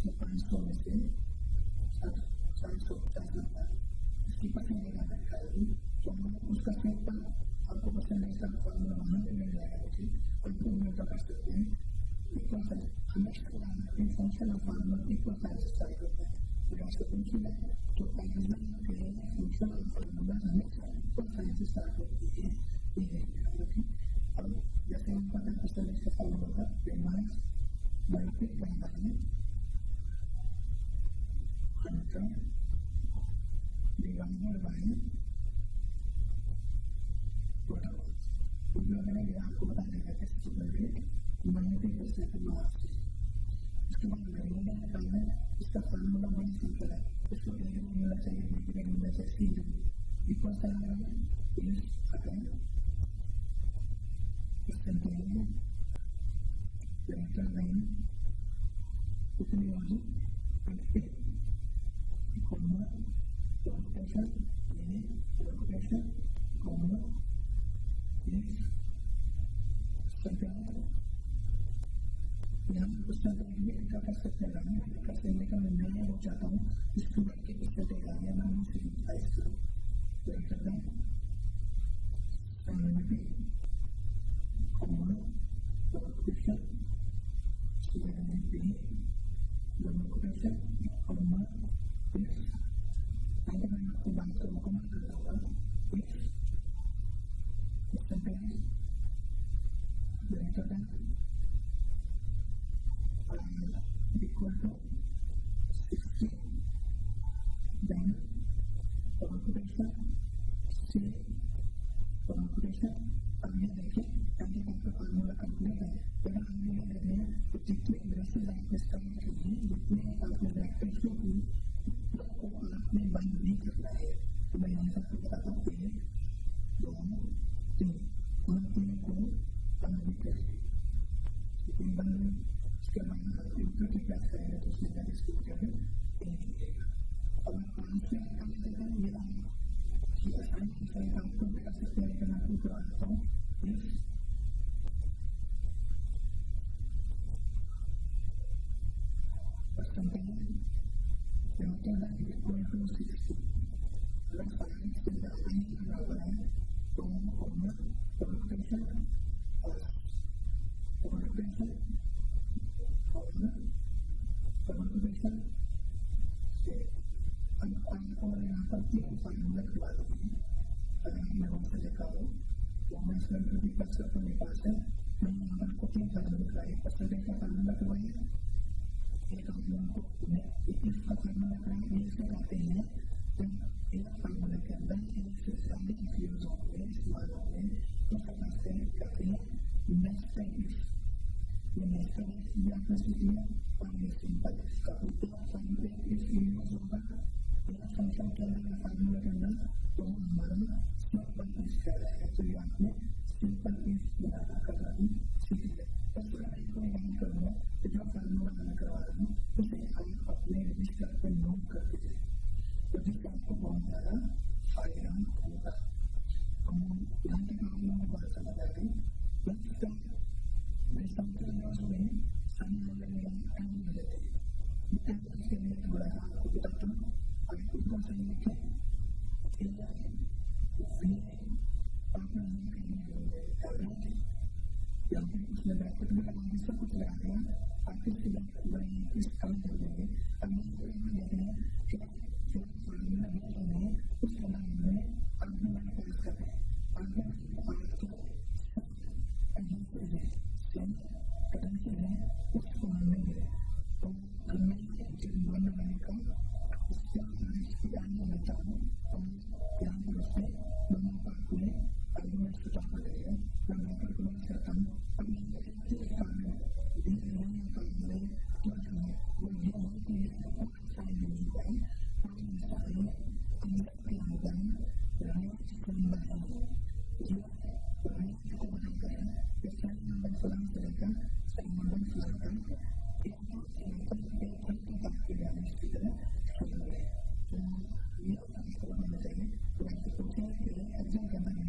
उसमें 500 में से 450 लगता है, इसकी पसंद का निकालेगी तो उसका पेपर आपको पसंद नहीं कर फॉर्मूला वहाँ पे मिल जाएगा। देखिए इम्प्रूवमेंट कर सकते हैं। इक्वल साइज हमेशा इन function of formula equal size start होता है। तो आपसे पूछिएगा तो एग्जाम के फंक्शन ऑफ फॉर्मूला हमेशा इक्वल साइज से स्टार्ट होती है। ये है अब जैसे हम पता है पिछले इसका फॉर्मूला था पेमाइज multiply by hundred divided by total. जो मैंने आपको बता देगा कैसे टोटल रेट 90% मार्क्स। इसके बाद वेरिएबल निकालना है। इसका फॉर्मूला बड़ी सिंपल है। इसको ए ग्रेड मिलना चाहिए, बी ग्रेड मिलना चाहिए, सी ग्रेड इक्वल साइन लगाना is again percentage greater then कितनी होगी 50 कॉमा कैलकुलेशन ये कैलकुलेशन कॉमा यहाँ परसेंटेज का कर सकते हैं। परसेंटेज का मैं वो चाहता हूँ स्टूडेंट की परसेंटेज आ गया, मैं उसे सिंप्लाइज करूँ greater than 70 comma calculation comma अगर मैं आपको बात करूँ कॉमा कर दूँगा percentage greater than equal to 60 then calculation C calculation। अब ये देखिए अभी आपका फॉर्मूला कंप्लीट है। अगर हम ये देख रहे हैं तो जितने इंग्रेसिव लैंग्वेज करने के लिए जितने आपने रेक्टेशो की तो आपने बंद नहीं करना है। तो मैं यहाँ सबको बताता हूँ 1 2 3 और 3 को बंद भी करेंगे। लेकिन बंद उसके बाद इंटर की क्लास करेंगे तो उसमें जाकर इसको करेंगे एक मिलेगा। अब मैं 5 से कम देता हूँ ये कि आसानी से सही काम को कर सकते हैं। लेकिन आपको करवा देता हूँ percentage greater than equal to 60। अगर साइंस के ज़्यादा ही बराबर है तो कॉमा कैलकुलेशन कैलकुलेशन से और यहाँ पर तीन फॉर्मूला के बाद अगर मैं वहाँ से देखा हो तो मैं इसमें 20% मेरे पास है। मैं यहाँ पर आपको 3 फॉर्मूला कराई परसेंटेज का फॉर्मूला करवाइए एक हम लोगों को इक्कीस का फॉर्मूला कराएंगे इससे कहते हैं तो एक फॉर्मूला के अंदर एक से सारे इंक्लूड होंगे इस्तेमाल होंगे तो समझते हैं कहते हैं नेक्स्ट टाइम ये नेक्स्ट टाइम ये आपने सीख लिया और ये सिंपल इसका ऊपर फॉर्मूला इस यूज होगा एक फंक्शन के अंदर फॉर्मूला के अंदर तो हमारा सिंपल इस कर रहा है। तो ये आपने सिंपल इस बनाना करना भी सीख लिया। बस मैं इसको याद करूँगा तो जो फॉर्मूला मैंने करवा रहा हूँ उसे आप अपने रजिस्टर पर नोट करके दें तो जिससे आपको बहुत ज़्यादा फायदा होगा। यहाँ तक आप लोगों को बात समझ आ गई। बस मैं समझ में सामने लेते हैं इसके लिए थोड़ा सा आपको बताता हूँ। अगर ऊपर से लिखे या फिर उसमें ब्रैकेट में लगाएंगे सब कुछ लगा देना आखिर से बड़ी इस काम कर देंगे। अब मैं देख रहे हैं कि जो फॉर्मूला दिए हैं उस फॉर्मूले में आर्गुमेंट पास कर रहे हैं आर्गुमेंट पोटेंशियल है उसको मानने में तो मैं बनाने का इसको जानना लेता हूँ और यहाँ पर उसमें दोनों पार्ट में आर्गुमेंट को चाह करेगा मैं कैलकुलेट करता हूँ। अब इस काम में क्या है वो ये है कि साइन नहीं जाए साइन अंदर के अंदर राइट नंबर है जो राइट को बदल कर है साइन नंबर फलां करेगा साइन नंबर फलां का एक बात के जाने की तरह शुरू है। तो ये आपको बनाना चाहिए तो आपको पूछा कि एग्जाम करना है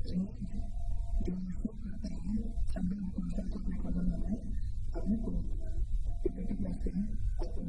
जो शो करता है संबंध कौन सा को बनाना है आपने को क्लास में आपको